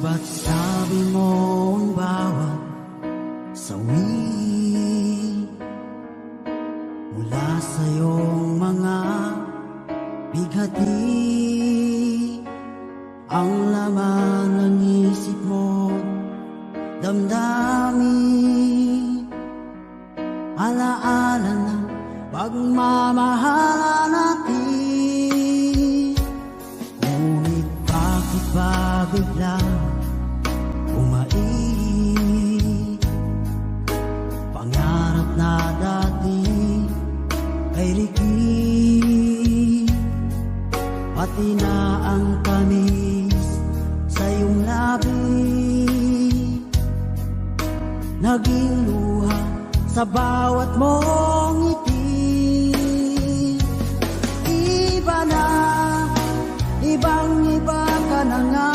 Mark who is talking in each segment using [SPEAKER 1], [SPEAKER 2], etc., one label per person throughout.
[SPEAKER 1] Ba't sabi mo ang bawat sawi mula sa iyong mga bighati ang laman ng isip mo, damdamin, alaala ng pagmamahala natin. Ngunit bakit ba biglang pangarap na dati ay ligid, pati na ang tamis sa iyong labi naging luha sa bawat mong ngiti. Iba na, ibang iba ka na nga,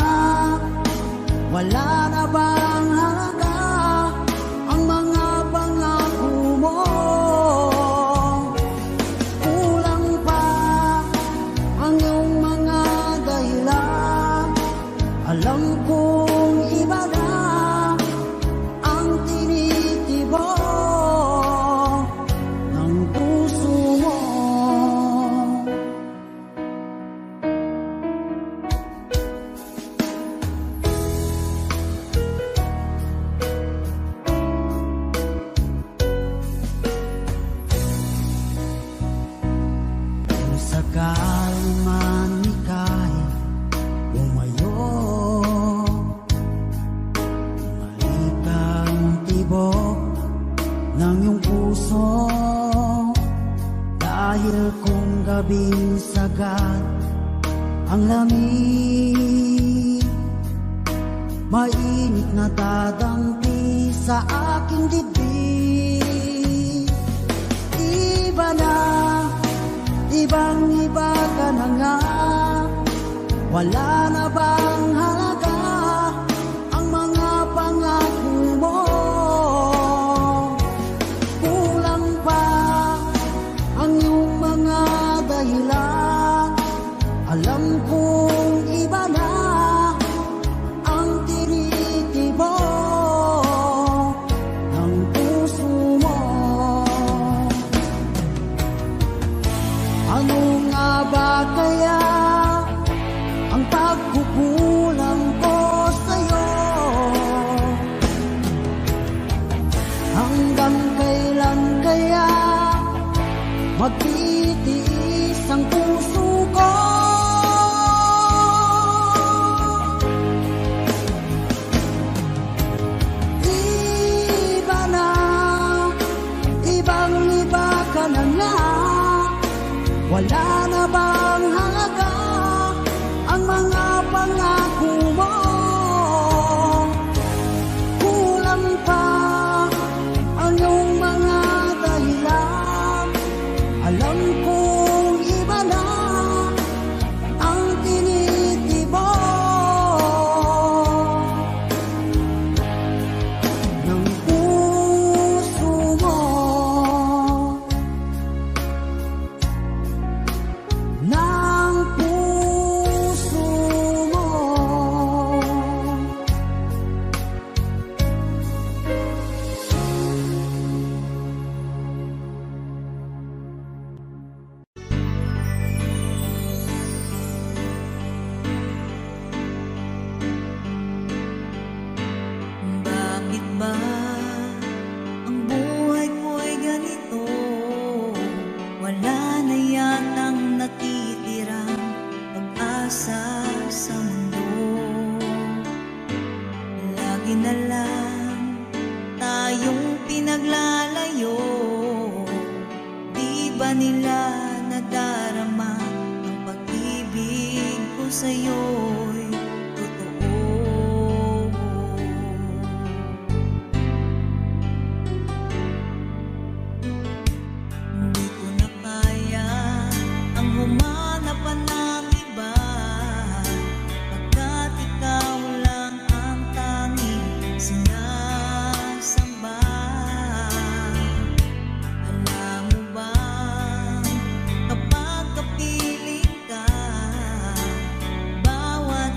[SPEAKER 1] wala na bang halaga ang mga pangako mo? Kulang pa ang iyong mga dahilan. Alam kong iba na ang tinitibok ng puso mo. Sakali man ika'y lumayo, bumalik ang tibok ng iyong puso. Dahil kung gabing sagad ang lamig, mainit na dadampi sa aking dibdib. Iba na, ibang iba ka na nga, wala na bang halaga ang mga pangako mo? Kulang pa ang iyong mga dahilan. Alam kong iba na ang tinitibok ng puso mo. Ano nga ba kaya ang pagkukulang ko sa'yo? Hanggang kailan kaya magtitiis ang puso ko? Iba na, ibang iba ka na nga, Wala na bang halaga ang mga pangako mo? Kulang pa ang iyong mga dahilan. Alam kong iba na ang tinitibok ng puso mo. Ng puso mo. Bakit ba ang buhay ko'y ganito? Wala na yatang natitirang pag-asa sa mundo. Lagi na lang tayong pinaglalayo. Di ba nila nadarama ang pag-ibig ko sa'yo'y totoo? Hindi ko na kaya ang humanap pa ng iba, pagkat ikaw lang ang tanging sinasamba. Alam mo ba, kapag kapiling ka, bawat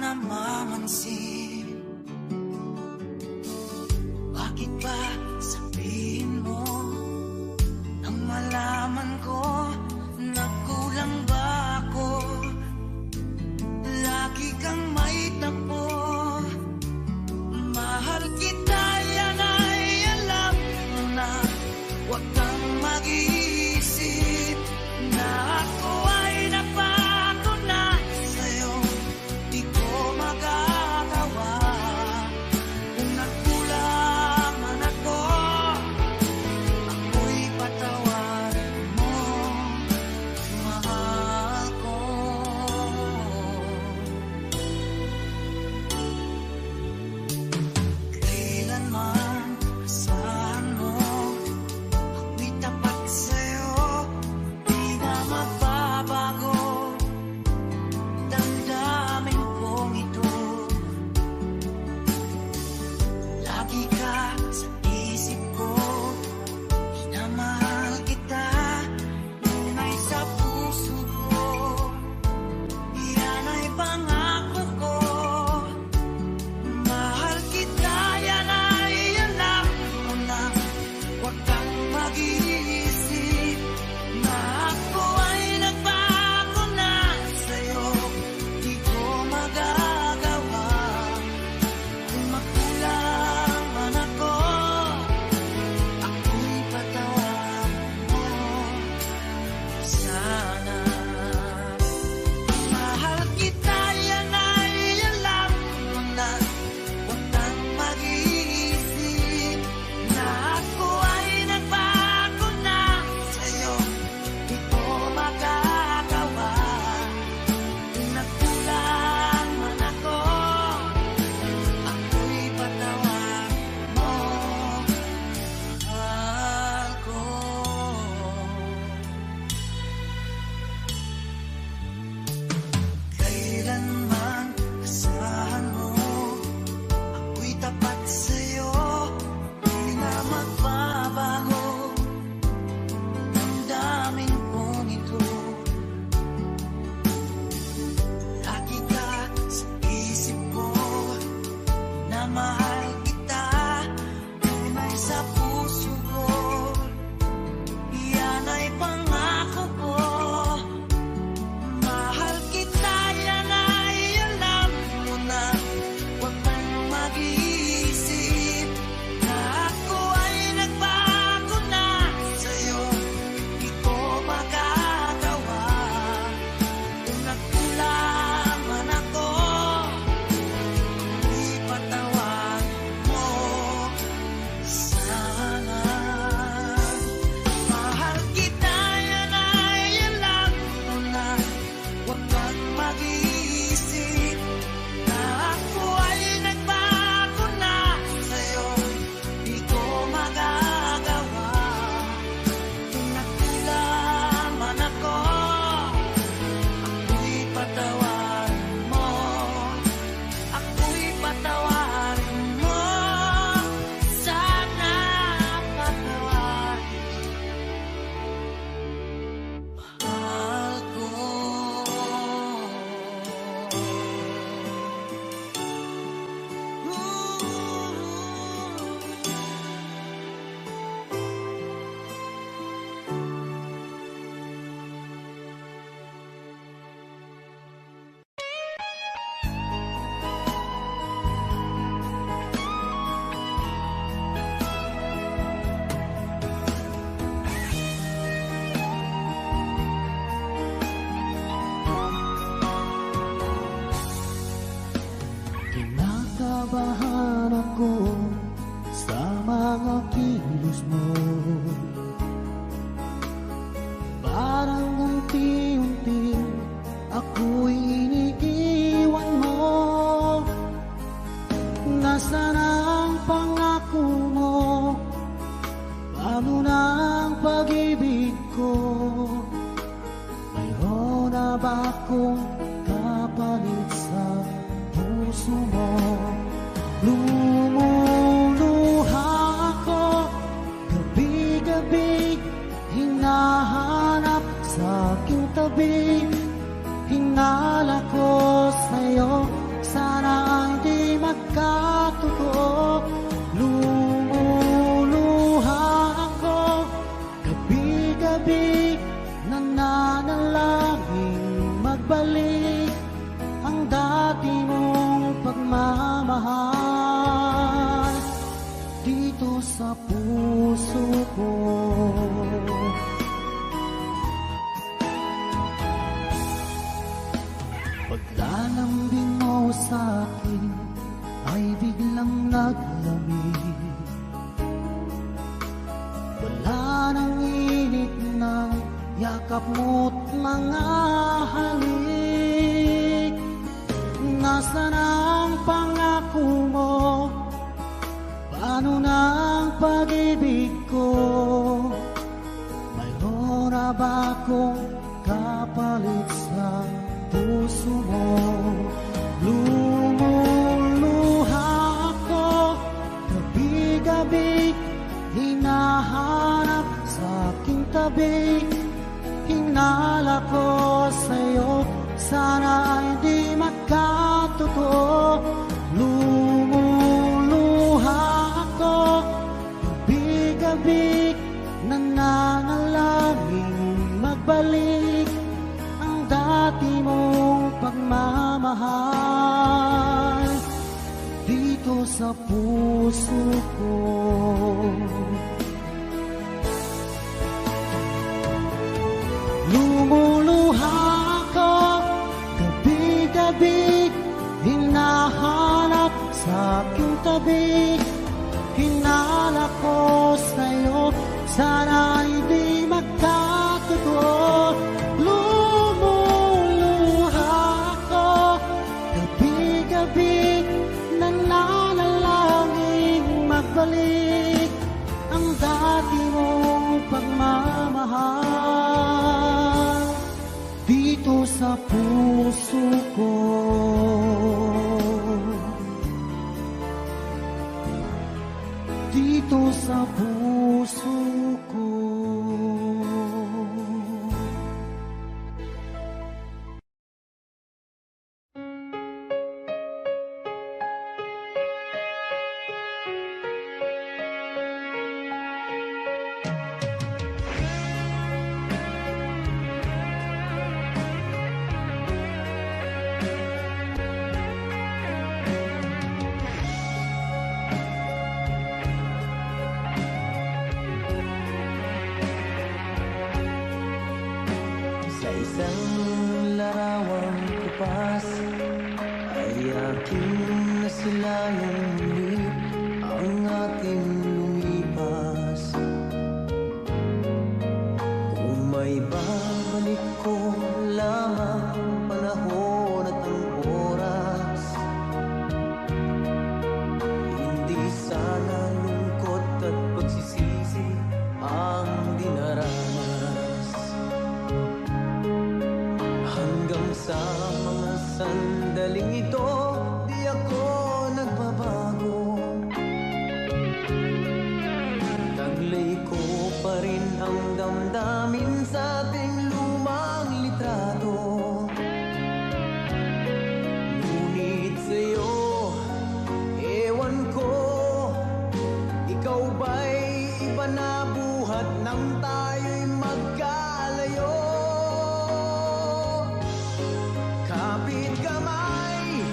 [SPEAKER 1] namamansin. Bakit ba sabihin mo nang malaman ko na kulang ba ako? Lagi kang may tapo. Mahal kita, yan ay alam mo na. Huwag kang mag-iisip na ako ay napako na sa'yo. Di ko magagawa kung nagkulang man ako. Ako'y patawarin mo, mahal ko. Kailanman asahan mo, ako'y tapat sa'yo, di na magbabago. Damdamin kong ito, lagi ka sa isip ko. Minamahal kita, tunay sa puso ko. Yan ay pangako ko. Mahal kita, yan ay alam mo na. Huwag kang mag-iisip na ako ay nagbago na sa'yo. Di ko magagawa kung magkulang man ako. Ako'y patawarin mo sana. Mahal kita, yan ay alam mo na. Huwag kang mag-iisip na ako ay nagbago na sa'yo. Di ko magagawa kung nagkulang man ako. Ako'y patawarin mo, mahal ko. Kailanman asahan mo, ako'y tapat sa'yo, di na magbabago. Damdamin kong ito, lagi ka sa isip ko. Na mahal kita, tunay sa puso ko. Yan ay pangako ko. Mahal kita, yan ay alam mo na. Huwag kang mag-iisip na ako ay nagbago na sa'yo. Di ko magagawa kung nagkulang man ako. Ako'y patawarin mo sana. Mahal kita, yan ay alam mo na. Huwag kang mag-iisip na ako ay nagbago na sa'yo. Di ko magagawa kung nagkulang man ako. Ako'y patawarin mo, ako'y patawarin mo sana. Patawarin, mahal ko.
[SPEAKER 2] Kinakabahan ako sa mga kilos mo. Parang unti-unti ako'y iniiwan mo. Nasaan ang pangako mo? Paano na ang pag-ibig ko? Mayroon na ba akong kapalit sa puso mo? Lumuluha ako gabi-gabi, hinahanap sa aking tabi. Hinala ko sa'yo sana ay di magkatotoo. Lumuluha ako gabi-gabi, nananalangin magbalik ang dati mong pagmamahal dito sa puso ko. Paglalambing mo sa'kin ay biglang naglamig. Wala nang init ng yakap mo't mga halik. Nasaan ang pangako mo? Paano na ang pag-ibig ko? Mayroon na ba akong kapalit sa puso mo? Lumuluha ako gabi-gabi, hinahanap sa aking tabi. Hinala ko sa'yo, sana ay di magkatotoo. Lumuluha ako gabi-gabi, nananalangin magbalik ang dati mong pagmamahal dito sa puso ko. Lumuluha ako gabi-gabi, hinahanap sa aking tabi. Hinala ko sa'yo, sana ay di magkatotoo. Lumuluha ako gabi-gabi, nananalangin magbalik ang dati mong pagmamahal dito sa puso ko. Dito sa puso ko.
[SPEAKER 3] Isang larawang kupas ay aking nasilayang muli ang ating lumipas. Kung may babalik ko lamang panahon at ang oras, hindi sana lungkot at pagsisisi ang dinaranas. Hanggang sa mga sandaling ito, di ako nagbabago. Taglay ko pa rin ang damdamin sa ating lumang litrato. Ngunit sa'yo, ewan ko, ikaw ba'y iba na buhat nang tayo'y magkalayo? Kapit kamay,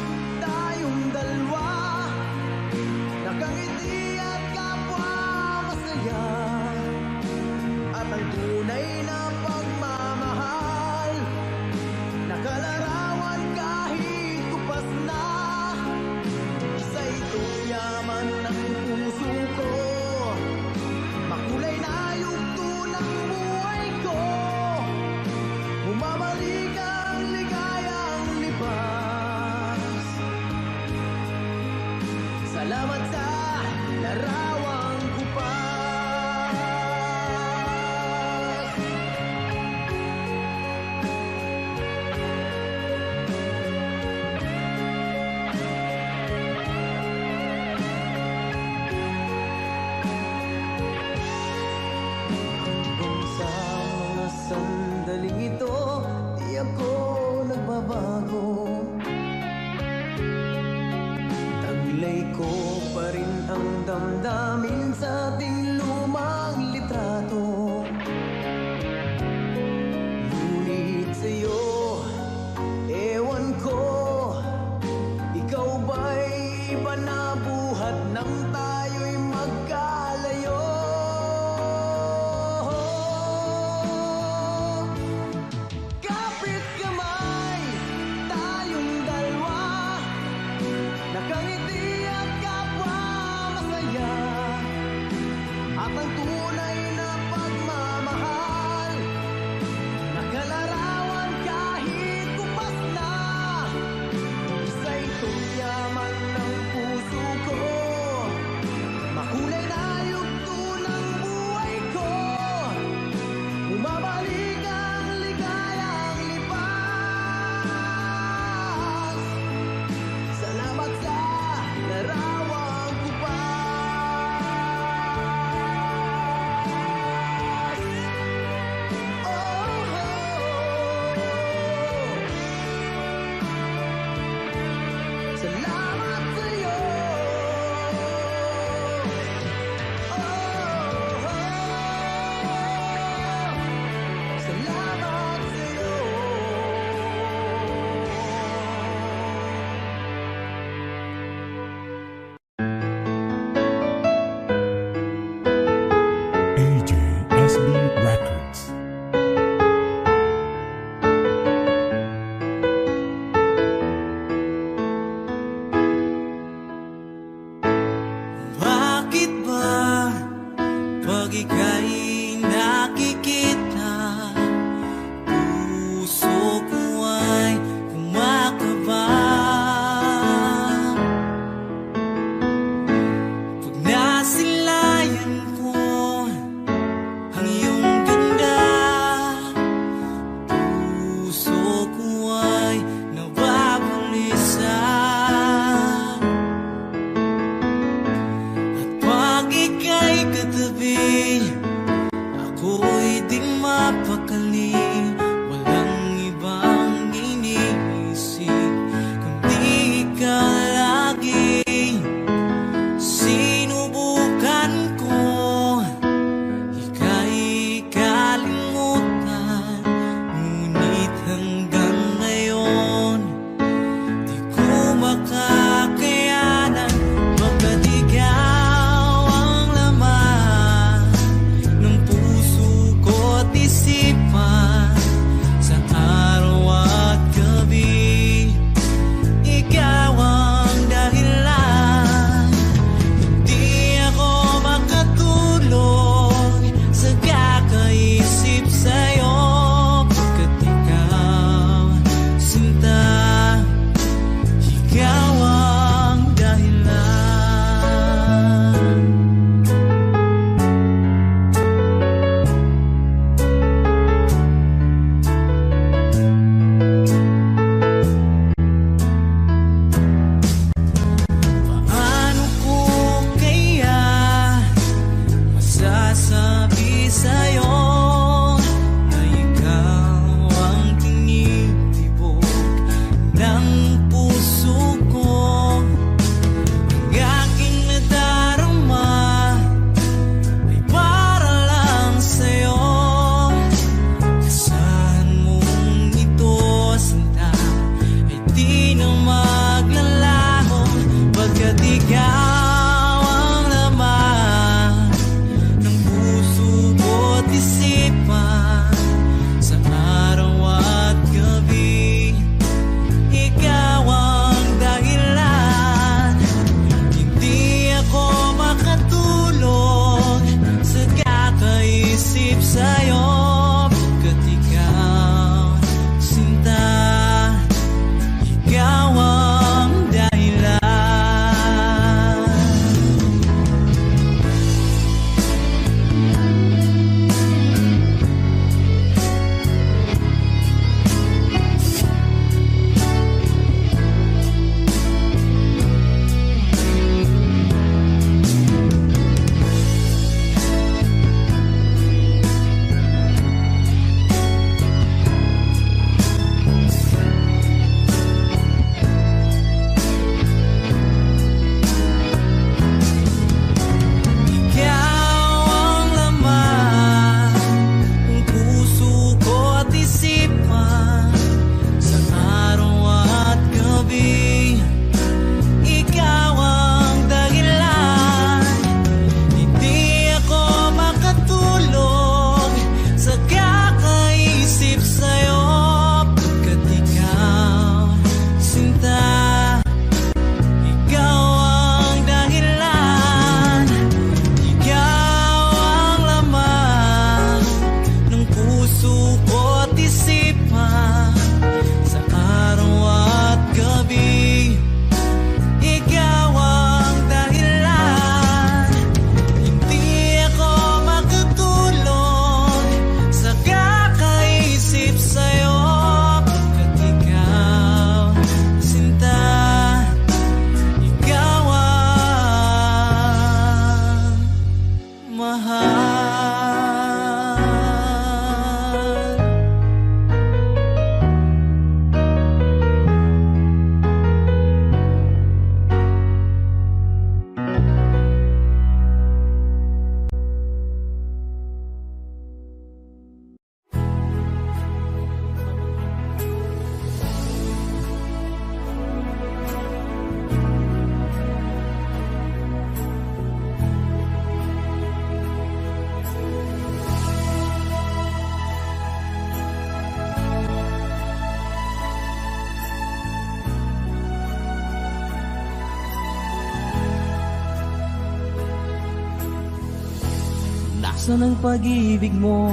[SPEAKER 2] Asan ang pag-ibig mo?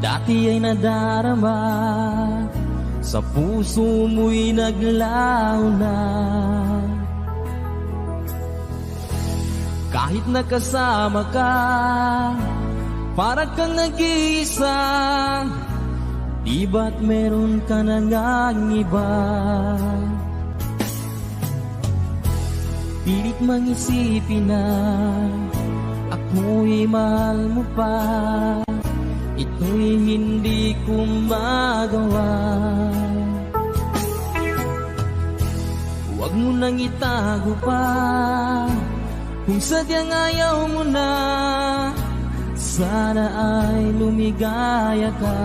[SPEAKER 2] Dati ay nadarama, sa puso mo'y naglaho na. Kahit nakasama ka, para kang nag-iisa. Di ba't meron ka na ngang iba? Pilit mang isipin na ako'y mahal mo pa. Ito'y hindi ko magawa. Huwag mo nang itago pa, kung sadyang ayaw mo na. Sana ay lumigaya ka.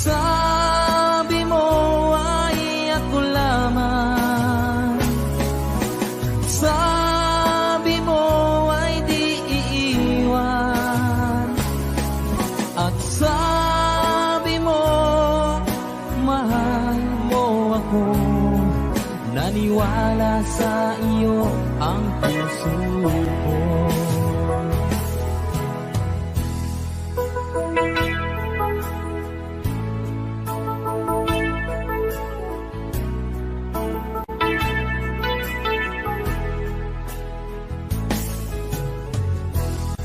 [SPEAKER 2] Sabi mo ay ako lamang, sabi mo ay di iiwan, at sabi mo mahal mo ako. Naniwala sa iyo ang puso ko.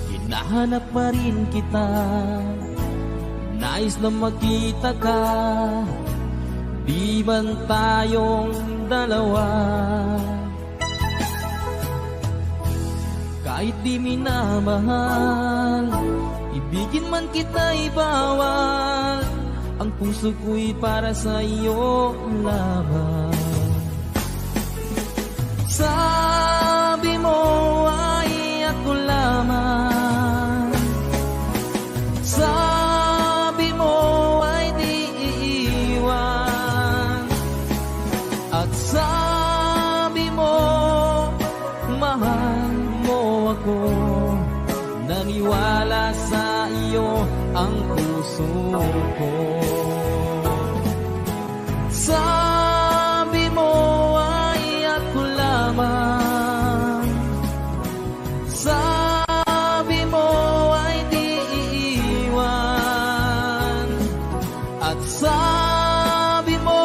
[SPEAKER 2] Hinahanap pa rin kita, nais na makita ka. Di man tayong dalawa, kahit di minamahal, ibigin man kita'y bawal. Ang puso ko'y para sa iyo lamang. Sabi mo ay ako lamang, sabi mo ay di iiwan, at sabi mo mahal mo ako. Naniwala sa iyo ang puso ko. Sabi mo ay ako lamang, sabi mo ay di iiwan, at sabi mo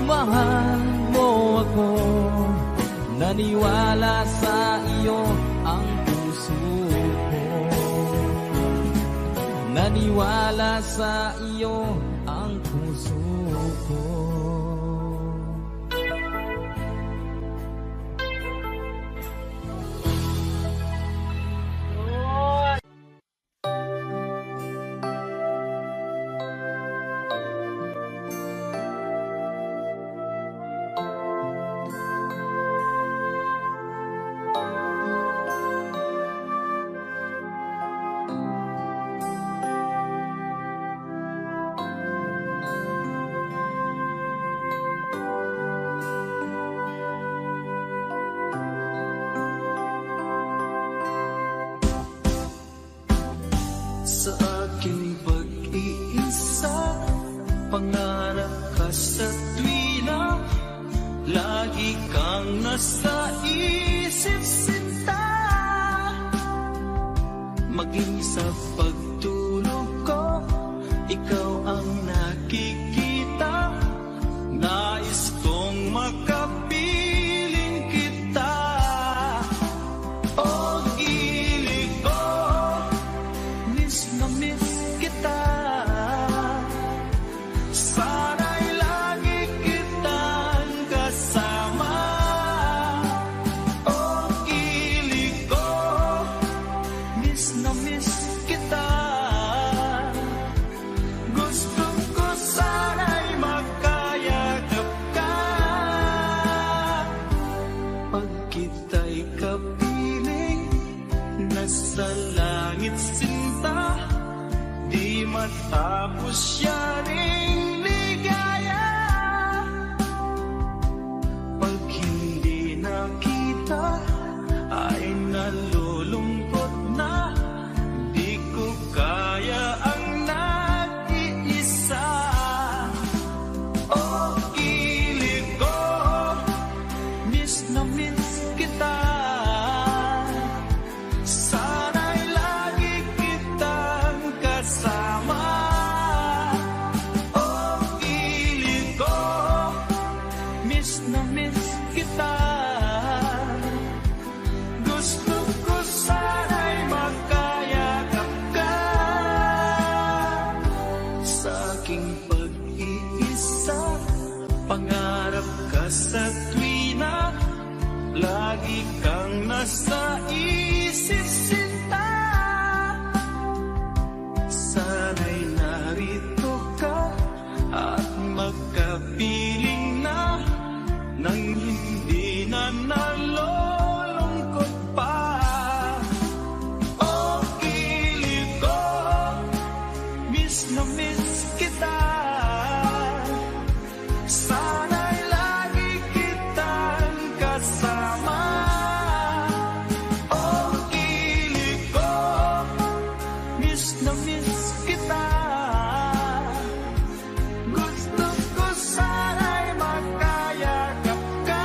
[SPEAKER 2] mahal mo ako. Naniwala sa iyo ang puso ko. Naniwala sa iyo ang puso ko.
[SPEAKER 3] Sa aking pag-iisa, pangarap ka sa tuwina, lagi kang nasa isip sinta. Maging sa pagtulog ko, ikaw ang nakikita. Nais kong makapiling kita. Oh, gilig ko, miss na miss kita. Sana'y lagi kitang kasama. Oh, gilig ko, miss na miss kita. Gusto ko sana'y magkayakap ka. Pag kita'y kapiling, nasa langit sinta. Di matapos yaring ligaya. Pag hindi nakita, ay nalulungkot na. Di ko kaya ang nag-iisa. Oh, gilig ko, miss na miss kita. na miss kita. Gusto ko sana'y makayakap ka.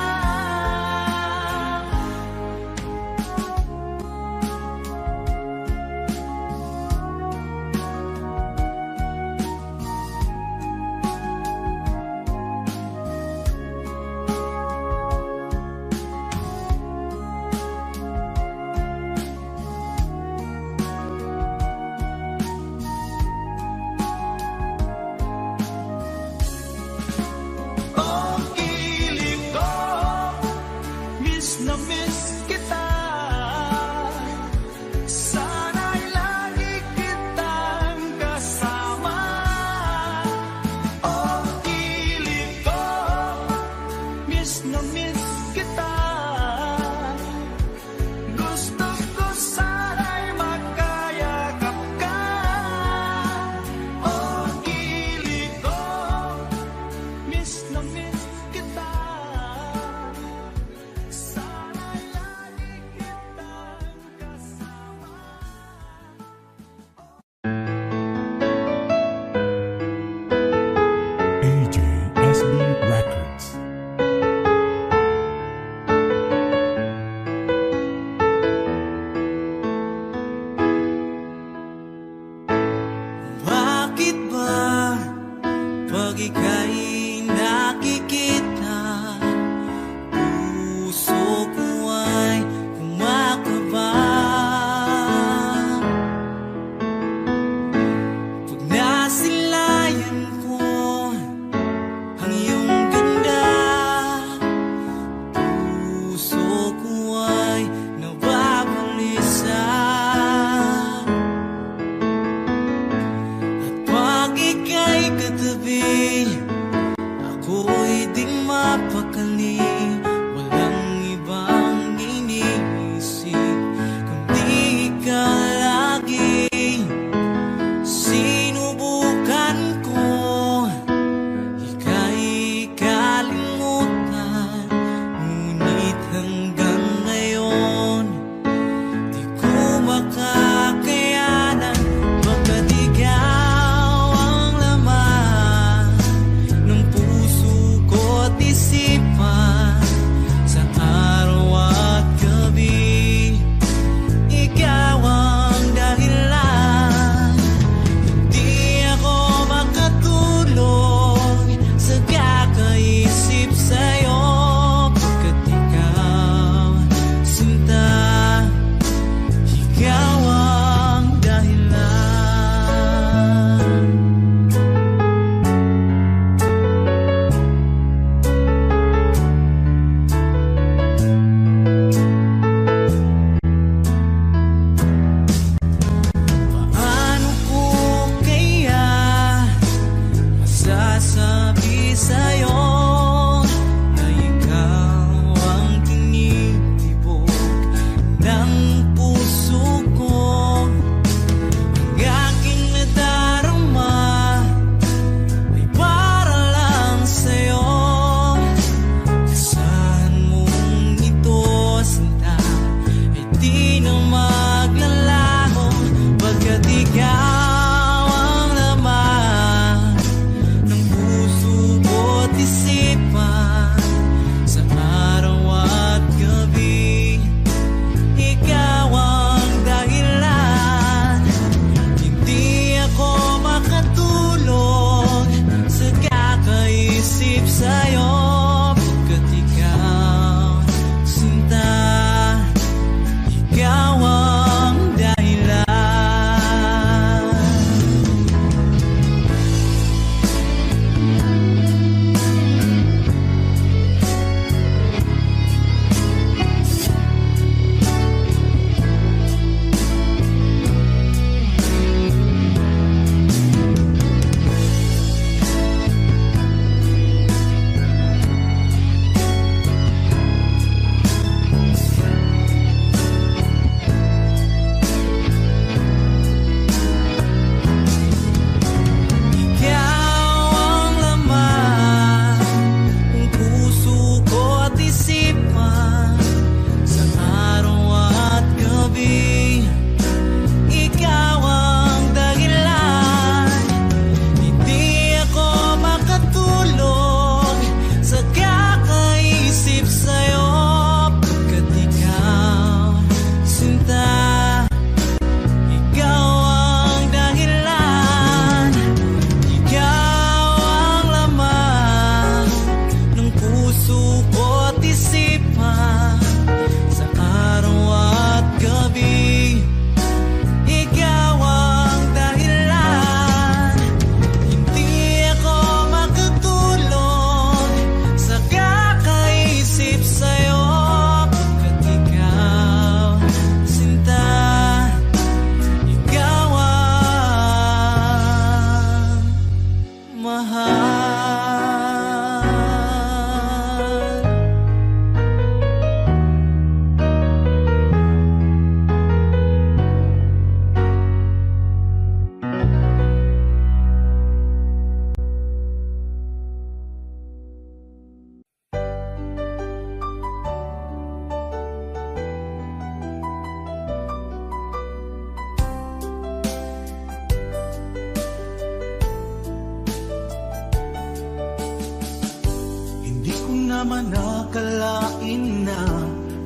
[SPEAKER 3] naman nakalain na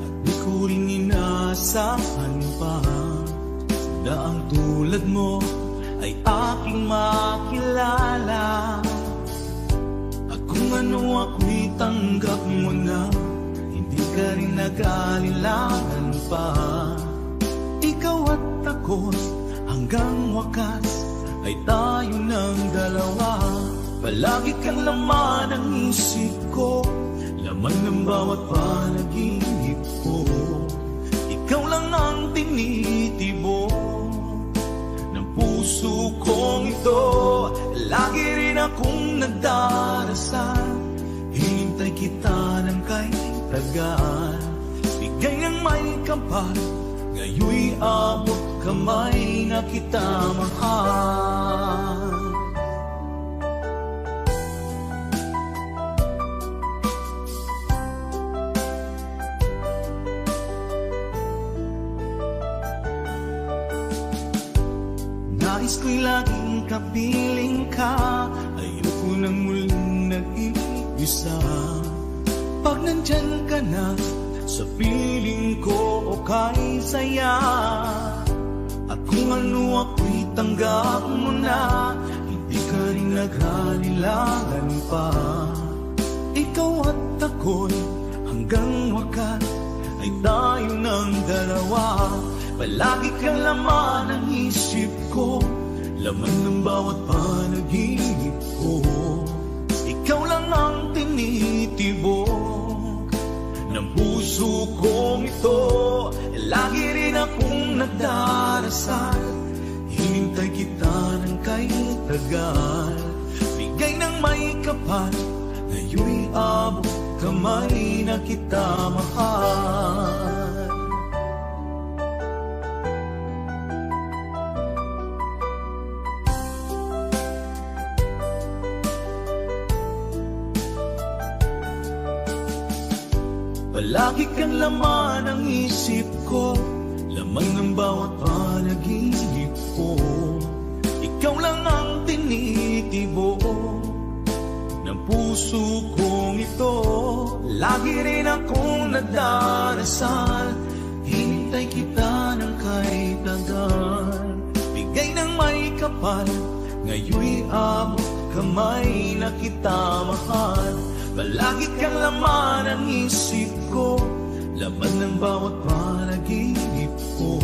[SPEAKER 3] at di ko rin inaasahan pa na ang tulad mo ay aking makilala. At kung ano ako'y tanggap mo na, hindi ka rin nag-alilangan pa. Ikaw at ako hanggang wakas ay tayo ng dalawa. Palagi kang laman ng isip ko, laman ng bawat panaginip ko. Ikaw lang ang tinitibok ng puso kong ito. Lagi rin akong nagdarasal, hinintay kita ng kay tagal. Bigay ng may kapal, ngayon'y abot kamay na kita mahal. Nais ko'y laging kapiling ka, ayoko nang muling nag-iisa. Pag nandyan ka na, sa piling ko okay saya. At kung ano ako'y tanggap mo na, hindi ka rin naghalilangan pa. Ikaw at ako'y hanggang wakas ay tayo ng dalawa. Palagi kang laman ng isip ko, laman ng bawat panaginip ko. Ikaw lang ang tinitibok ng puso kong ito. Lagi rin akong nagdarasal, hinintay kita ng kay tagal. Bigay ng may kapal, ngayon'y abot kamay na kita mahal. Palagi kang laman ng isip ko, laman ng bawat panaginip ko. Ikaw lang ang tinitibok ng puso kong ito. Lagi rin akong nagdarasal, hinintay kita ng kay tagal. Bigay ng may kapal, ngayon'y abot kamay na kita mahal. Palagi kang laman ng isip ko, laman ng bawat panaginip ko.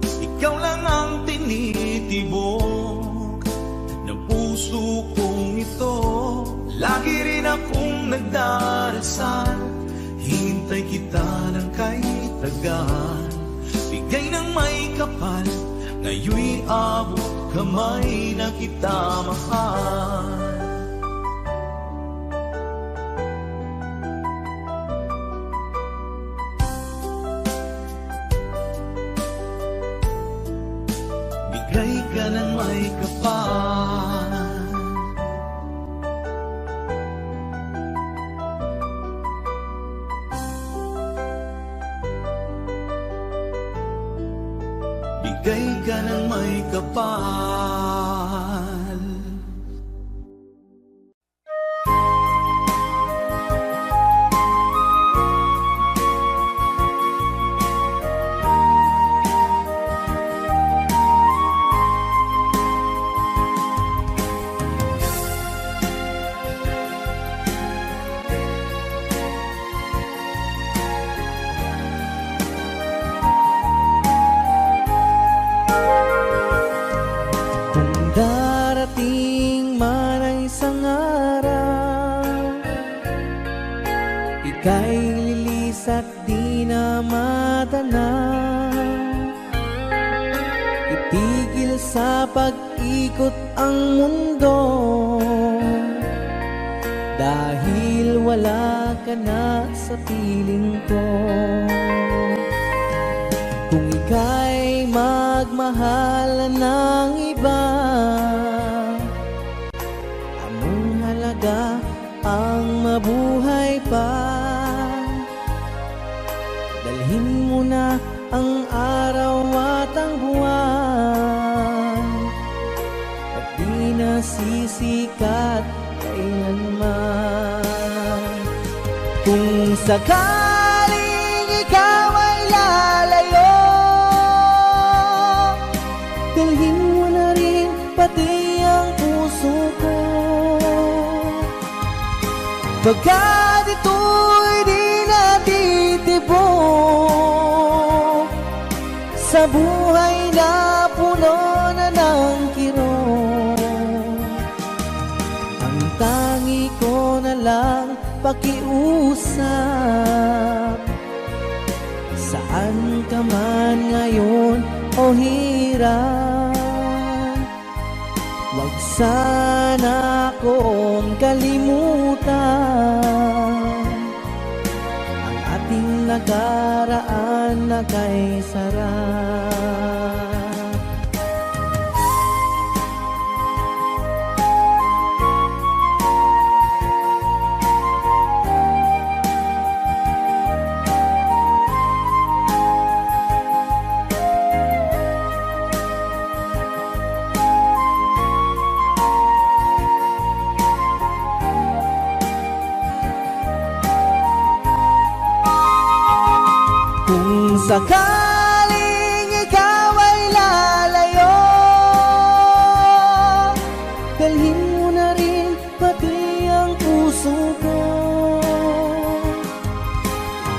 [SPEAKER 3] Ikaw lang ang tinitibok ng puso kong ito. Lagi rin akong nagdarasal, hinintay kita ng kay tagal. Bigay ng may kapal, ngayon'y abot kamay na kita mahal. Bigay ka ng may kapal, bigay ka ng may kapal.
[SPEAKER 2] Darating man ang isang araw, ika'y lilis at di na matanaw. Itigil sa pag-ikot ang mundo, dahil wala ka na sa piling ko. Kung ika'y magmahal ng iba, anong halaga ang mabuhay pa? Dalhin mo na ang araw at ang buwan, at di na sisikat kailanman. sakaling ikaw ay lalayo, dalhin mo na rin pati ang puso ko. Pagkat ito'y di natitibok sa buhay na puno na ng kirot, ang tangi ko na lang pakiusap. Saan ka man ngayon o hirap, wag sana akong kalimutan ang ating nakaraan na kay sarap. Kung sakaling ikaw ay lalayo, dalhin mo na rin pati ang puso ko.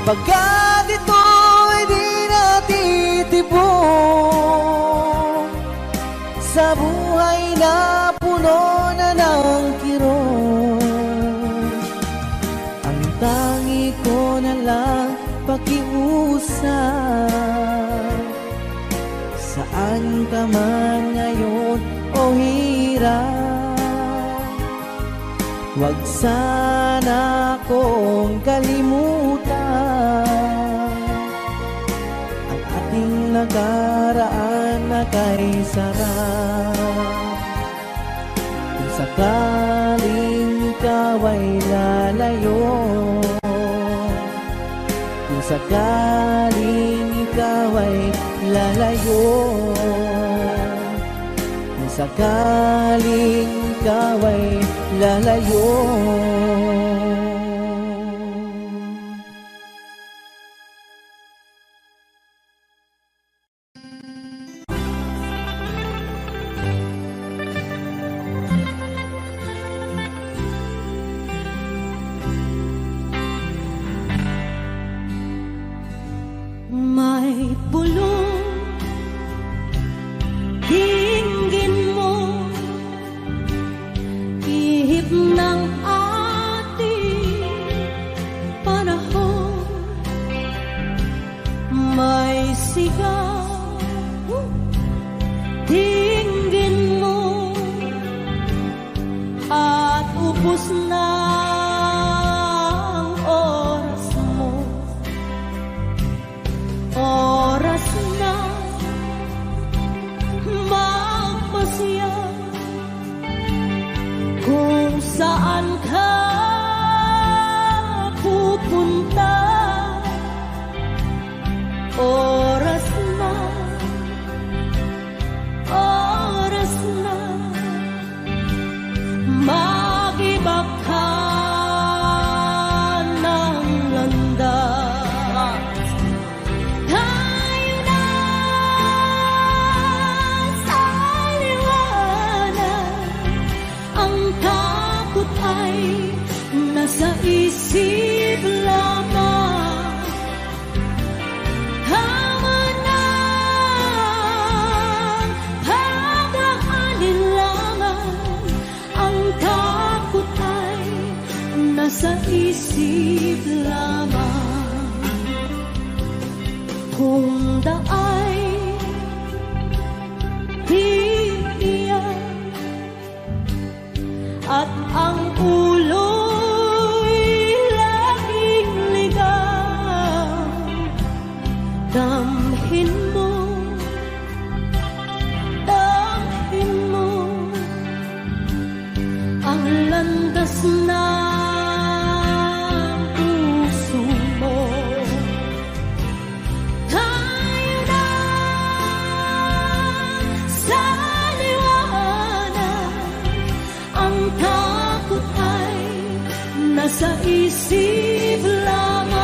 [SPEAKER 2] Pagkat ito'y di natitibok sa buhay na puno na ng kirot, ang tangi ko na lang pakiusap. Saan ka man ngayon o hirap, wag sana akong kalimutan ang ating nakaraan na kay sarap. Kung sakaling ikaw ay lalayo, kung sakaling ikaw ay lalayo, kung sakaling ikaw ay lalayo.
[SPEAKER 4] May bulong dinggin mo, ihip ng ating panahon. May sigaw, dinggin mo, at ubos na ang oras mo. Oras na magpasya kung saan ka pupunta. Oras na, oras na mag-iba ka ng landas. Tayo na sa liwanag, ang takot ay nasa isip lamang. Tama na pag-aalinlangan, ang takot ay nasa isip lamang. Kung daay tiiyak at ang ulo'y laging ligaw, damhin mo ang landas ng puso mo. Tayo na sa liwanag, ang takot ay nasa isip lamang.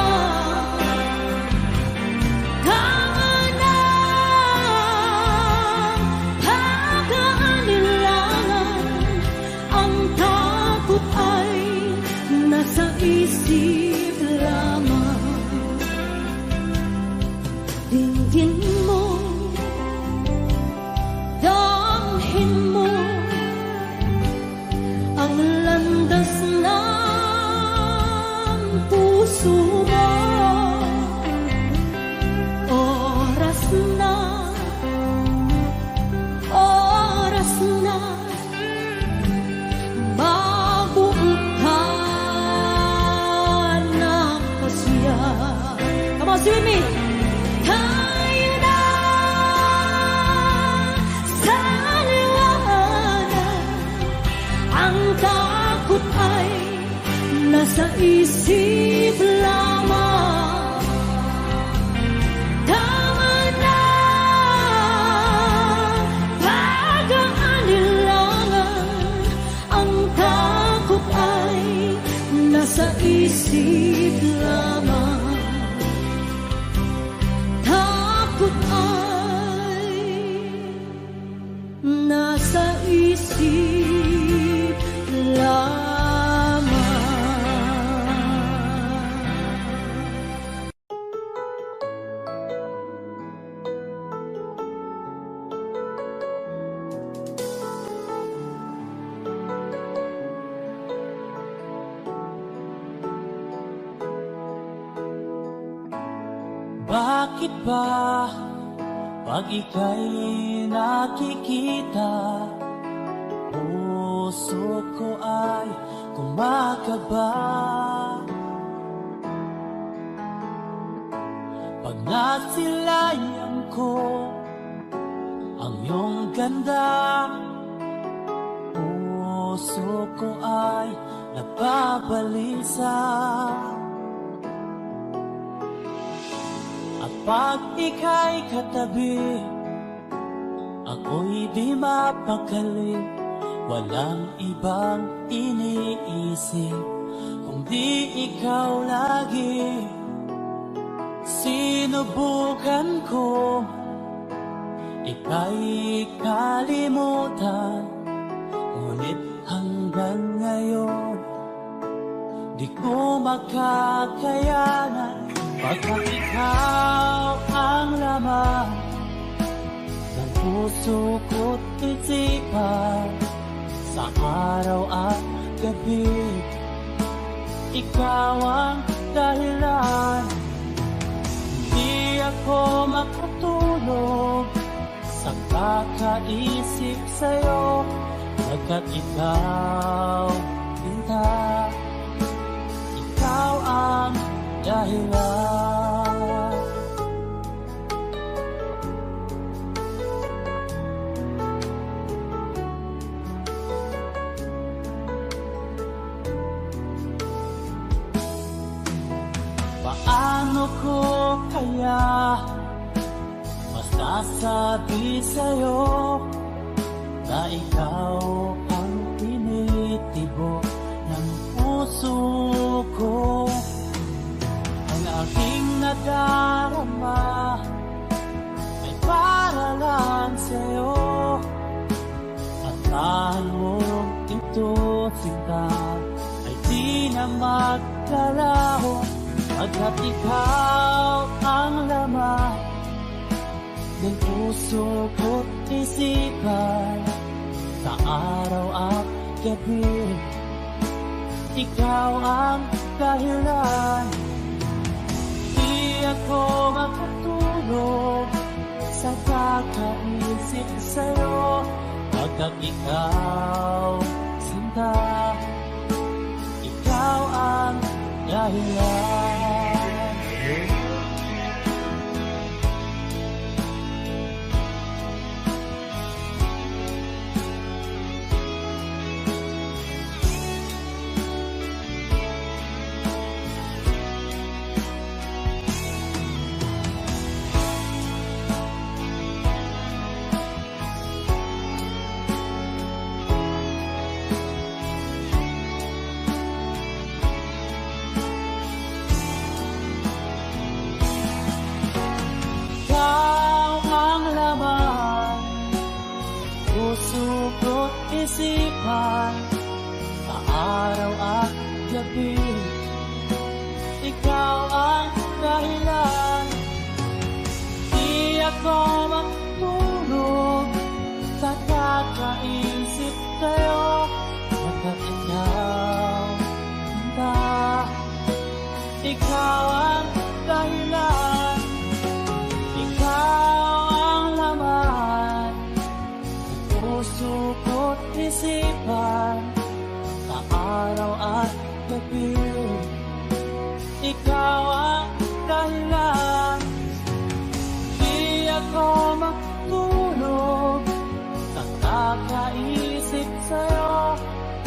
[SPEAKER 2] Bakit ba pag ika'y nakikita, puso ko ay kumakaba? Pag nasilayan ko ang iyong ganda, puso ko ay nababalisa. At pag ika'y katabi, ako'y di mapakali. Walang ibang iniisip kundi ikaw lagi. Sinubukan ko ika'y kalimutan, ngunit hanggang ngayon di ko makakayanan. Pagkat ikaw ang laman ng puso ko't isipan, sa araw at gabi ikaw ang dahilan. Hindi ako makatulog sa kakaisip sa'yo, pagkat ikaw, Sinta, ikaw ang dahilan. Paano ko kaya masasabi sa'yo na ikaw ang tinitibo ng puso ko? Ang aking nadarama ay para lang sa'yo, at dahil mo ito, Sinta, ay di na maglalaho. Pagkat ikaw ang laman ng puso ko't isipan, sa araw at gabi ikaw ang dahilan. Di ako makatulog sa kakaisip sa'yo, pagkat ikaw, Sinta, ikaw ang dahilan. Puso ko't isipan, sa araw at gabi ikaw ang dahilan. Di ako makatulog sa kakaisip sa'yo, pagkat ikaw, Sinta, ikaw ang dahilan. Ikaw ang laman puso ko't isipan, sa araw at gabi ikaw ang dahilan. Di ako makatulog sa kakaisip sa'yo,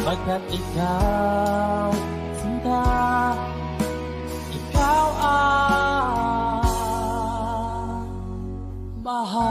[SPEAKER 2] pagkat ikaw, Sinta, ikaw ang mahal.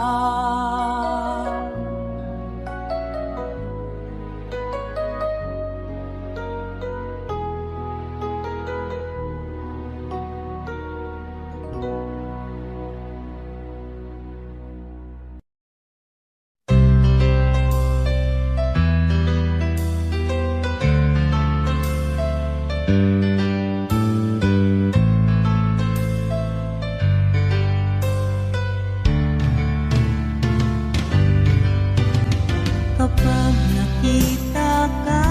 [SPEAKER 5] Kapag nakita ka,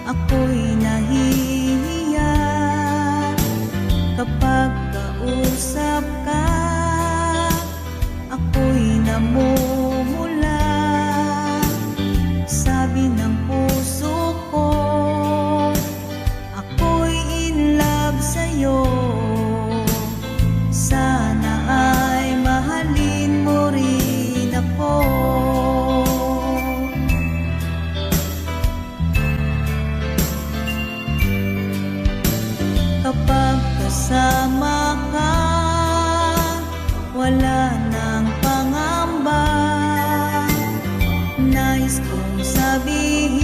[SPEAKER 5] ako'y nahihiya. Kapag kausap Nais kong sabihin,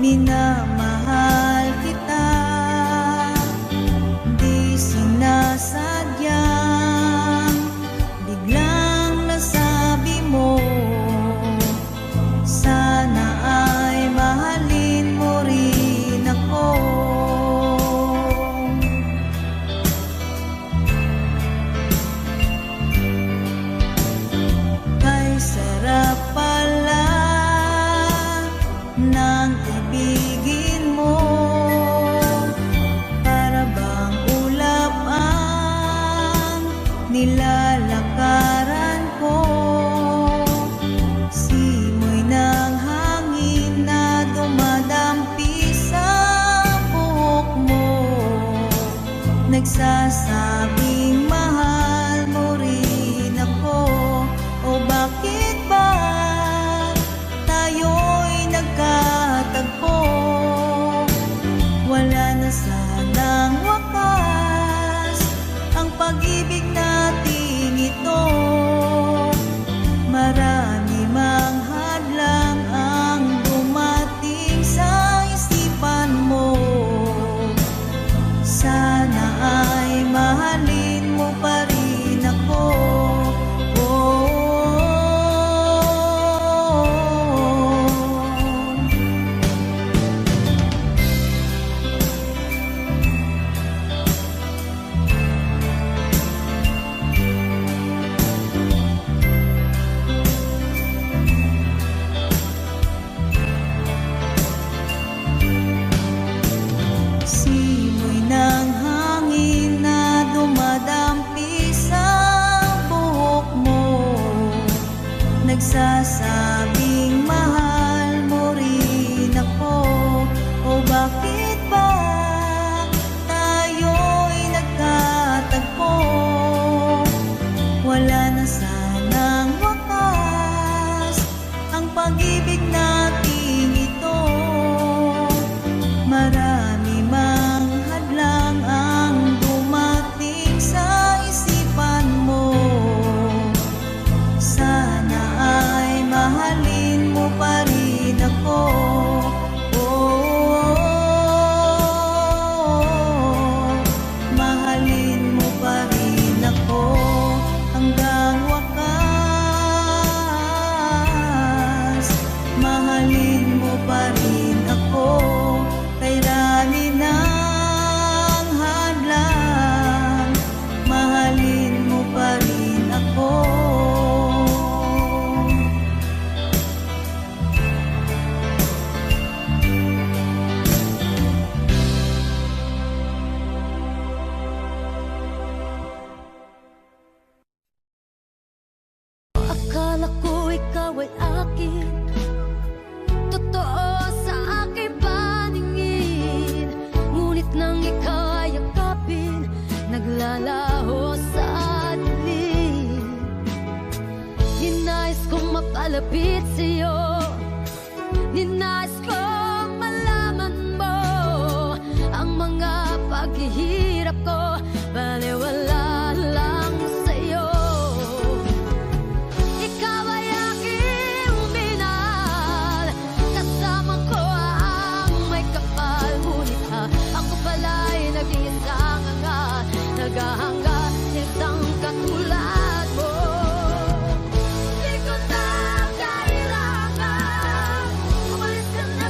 [SPEAKER 5] minamahal kita. Di sinasadyang biglang nasabi mo, sana ay mahalin mo rin ako. Kay sarap pala ng ibigin mo, para bang ulap ang nilalakaran ko. Simoy ng hangin na dumadampi sa buhok mo, nagsasabing mahal mo rin ako. O bakit ba tayo'y nagkatagpo? Wala na sanang wakas ang pag-ibig nating ito. Marami mang hadlang ang dumating sa isipan mo, sana ay mahalin mo pa rin ako. Simoy ng hangin na dumadampi sa buhok mo, nagsasabing mahal mo rin ako. O bakit ba tayo'y nagkatagpo? Wala na sanang wakas ang pag-ibig nating ito. Marami mang hadlang ang dumating sa isipan mo, sana ay mahalin mo pa rin ako. Mahalin mo pa rin ako hanggang wakas. Mahalin mo pa rin ako. Kay rami ng hadlang, mahalin mo pa rin ako.
[SPEAKER 4] Akala ko ikaw ay akin, totoo sa aking paningin. Ngunit nang ikaw ay yakapin, naglalaho sa dilim. Ninais kong mapalapit sa'yo, ninais kong malaman mo ang mga paghihirap ko, baliwala lang sa'yo. Ikaw ay aking minahal, kasama ko ang may kapal. Ngunit ako pala'y nag-iisang angat, naghahanga sa isang katulad mo. Di ko na kailangan umalis ka na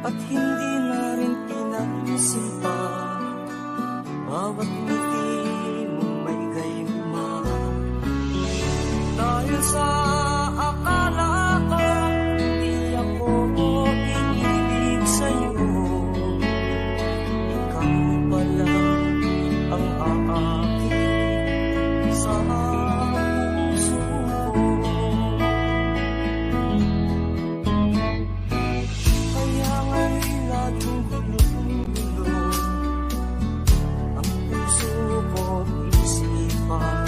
[SPEAKER 2] at hindi na rin pinansin pa. Bawat ngiti mo may gayuma. Dahil sa akala ko hindi ako iibig sa'yo, ikaw pala ang aakit sa puso ko. Kaya nga'y laging gulo-gulo ang puso ko't isipan.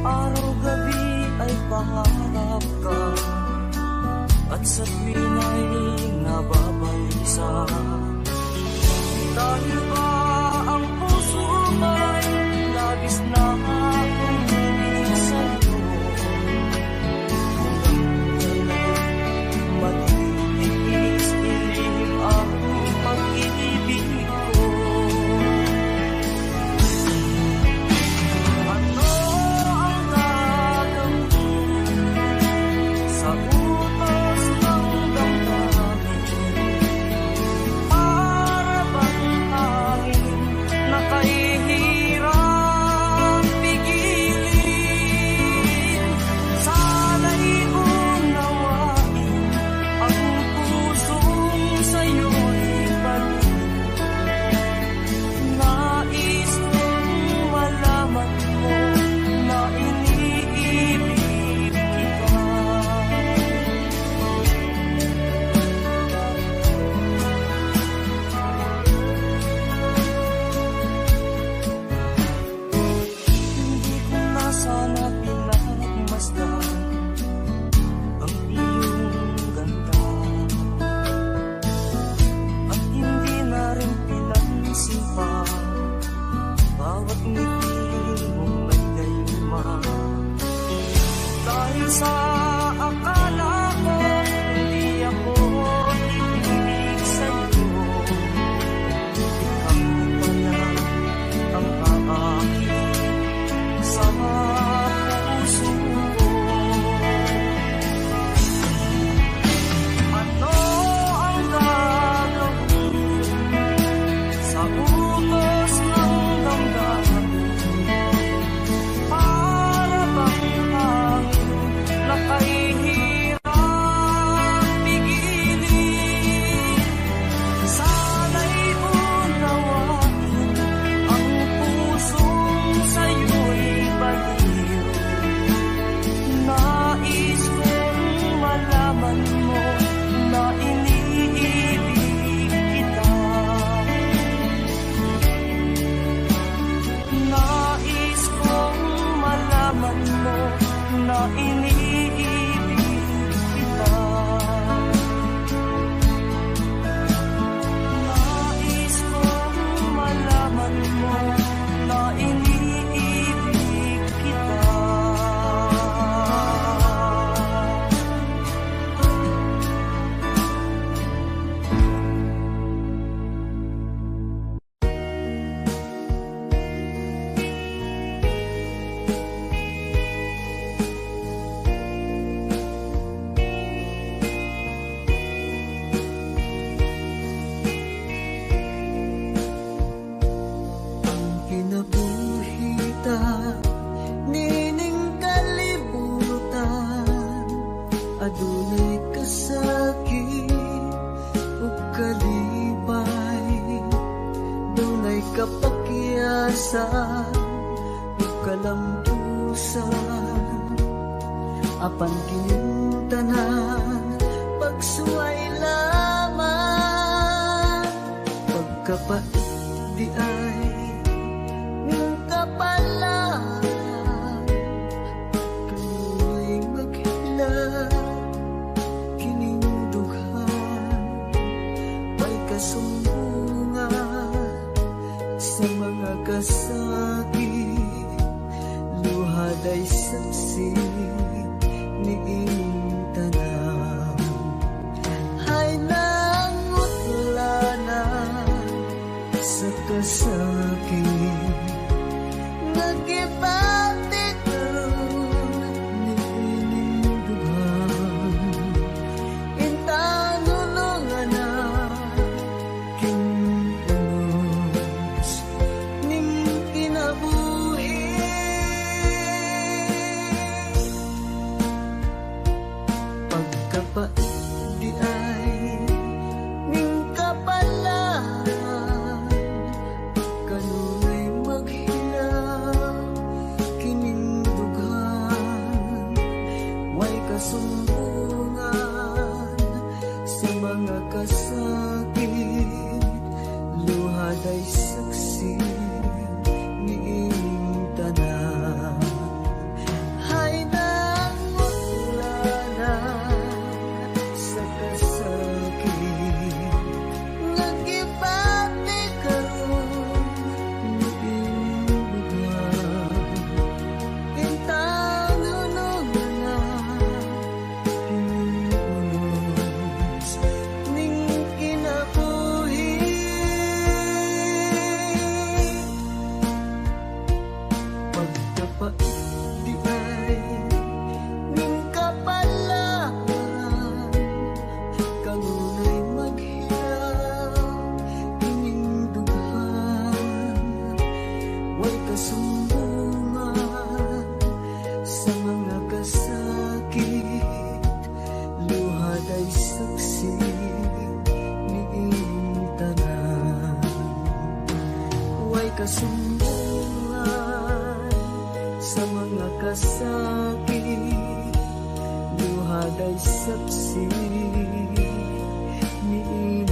[SPEAKER 2] Araw-gabi ay pangarap ka, at sa tuwin ay nababalisa. Dahil ba ang puso ko'y labis na umiibig sa'yo, hanggang kailan matitiis-ilim ang pag-ibig ko. Ano ang gagawin sa utos ng damdamin? Para bang hangin na kahihirap pigilin? Sana'y unawain ang pusong sa'yo'y balik. Nais kong malaman mo na iniibig kita. Hindi ko na sana pinagmasdan ang iyong ganda, at hindi na rin pinansin pa bawat ngiti mong may gayuma. Dahil sa akala ko hindi ako iibig sa'yo, ikaw pala ang aakit sa puso ko. Ano ang gagawin sa utos ng damdamin? Para bang hangin na kahihirap pigilin? Sana'y unawain ang pusong sa'yo'y baliw. Nais kong malaman mo na iniibig kita. Nais kong malaman mo na iniibig kita. Nais kong malaman mo na iniibig kita. Ang kinabuhita, nining kalibutan, adunay kasakit o kalibay, dunay kapakyasan o kalampusan, apan kining tanan pagsuway lamang. Pagkapait di ay ng kapalan, kanu'y maghilak kining dughan, may kasumbungan sa mga kasakit, luhaday saksi ni inyong tanan. Hay nangutlanan sa kasakit, di ay ning kapalaan, kanunay maghilaw kining dughan, way kasumbungan sa mga kasakit, luhaday saksi niing tanan. Hay nang wala sa kasakit, nagibati karon niing lugar, intang hunungan pinunos ning kinabuhi. Pagkapait di ay ning kapalaan, kanunay maghilaw ining dughan, way kasumbungan sa mga kasakit, luhaday saksi niing tanan. Way kasumbungan sa mga kasakit, luhaday saksi niing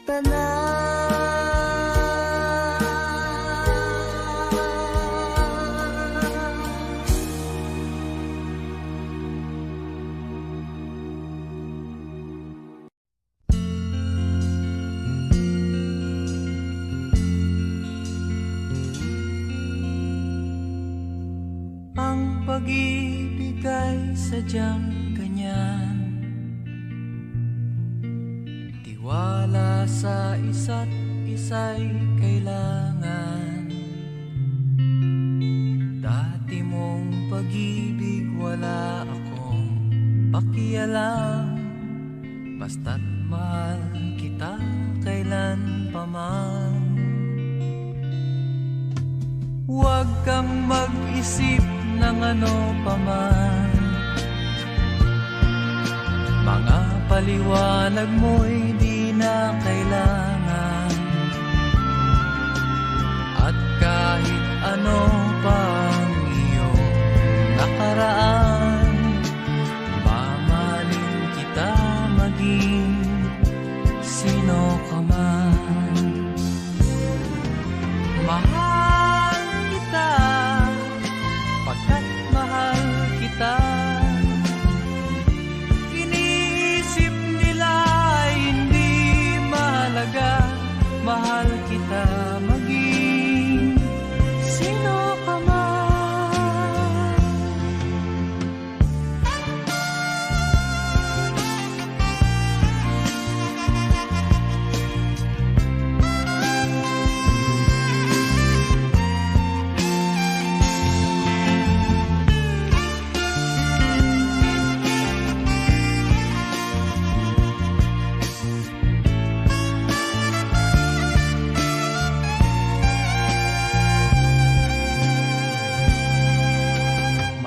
[SPEAKER 2] tanan. Ang pag-ibig ay sadyang ganyan, tiwala sa isa't isa'y kailangan. Dati mong pag-ibig wala akong pakialam, basta't mahal kita kailan pa man. Huwag kang mag-isip ng ano paman, mga paliwanag mo'y di na kailangan. At kahit ano pang iyong nakaraan, mamahalin kita maging sino ka man. Mahal kita pagkat mahal kita. Iniisip nila ay hindi mahalaga, mahal kita maging sino ka man.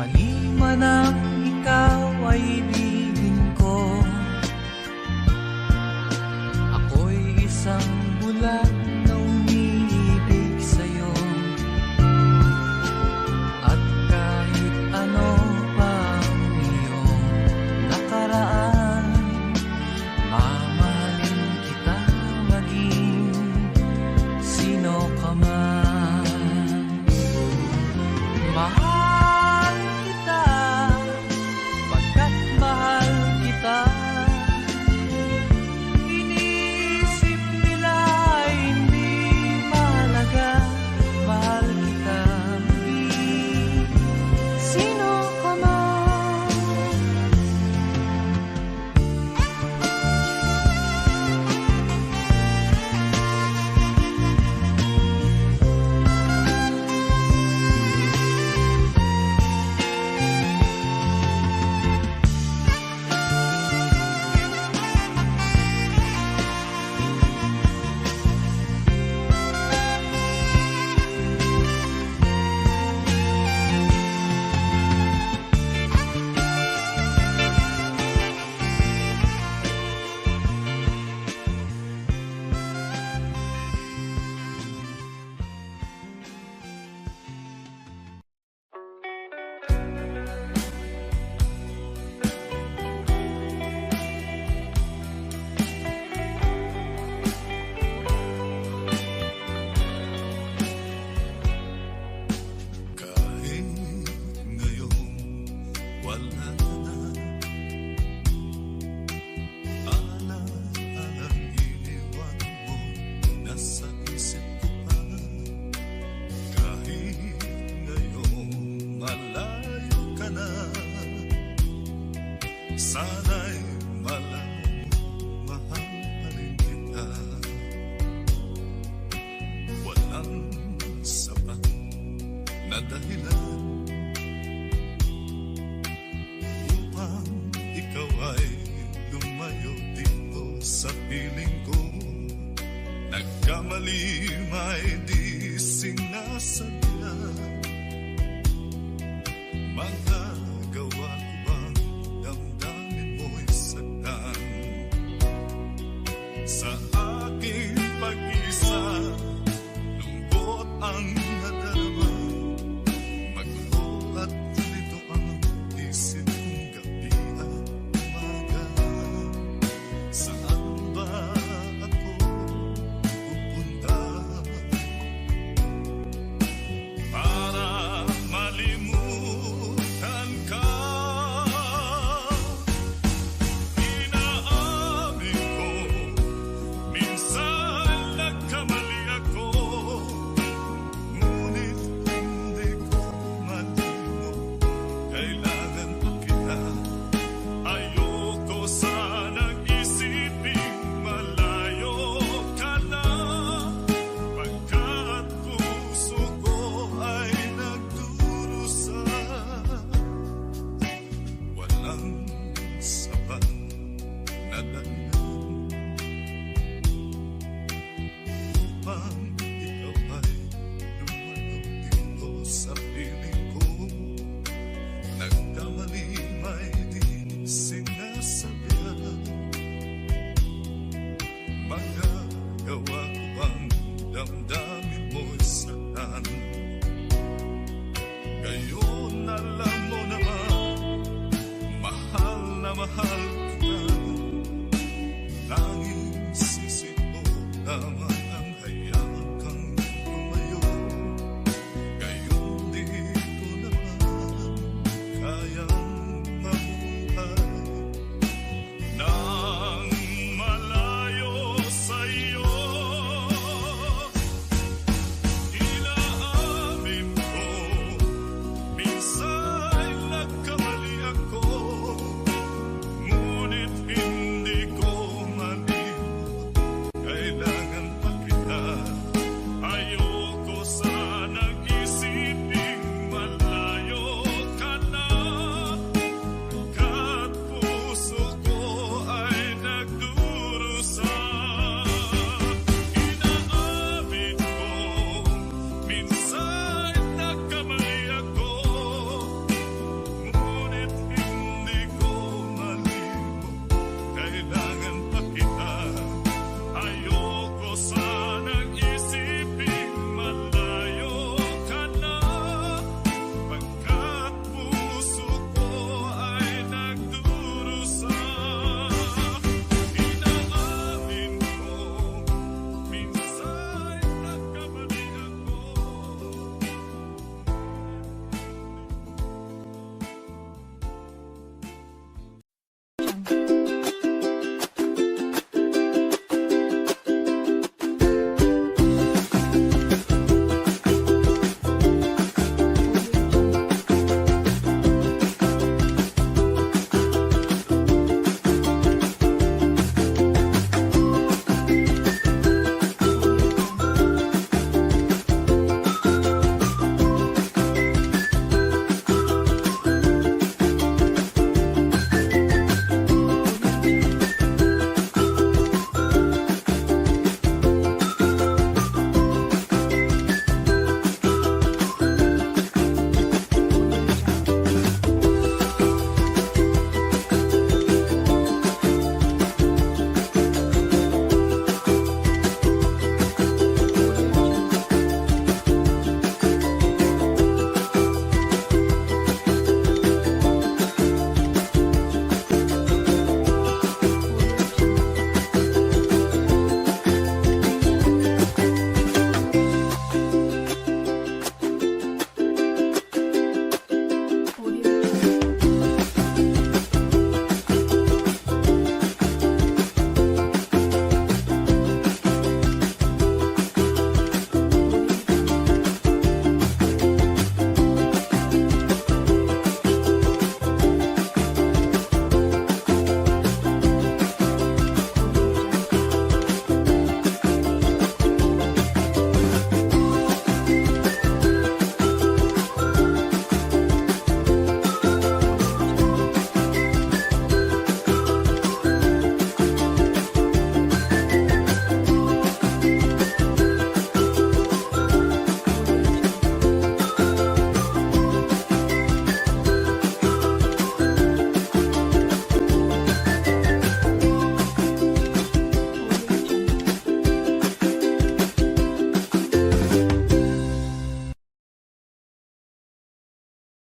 [SPEAKER 2] Mali man ang ikaw ay ibigin ko, ako'y isang bulag na umiibig sa'yo. At kahit ano pang iyong nakaraan, mamahalin kita maging sino ka man. Mahal kita pagkat mahal kita. Iniisip nila ay
[SPEAKER 3] wala na. Alang-alang iniwan mo, nasa isip ko pa. Kahit ngayong malayo ka na, sana'y malaman mo, mahal pa rin kita. Walang sapat na dahilan upang ikaw ay lumayo dito sa piling ko. Nagkamali may di sinasadya.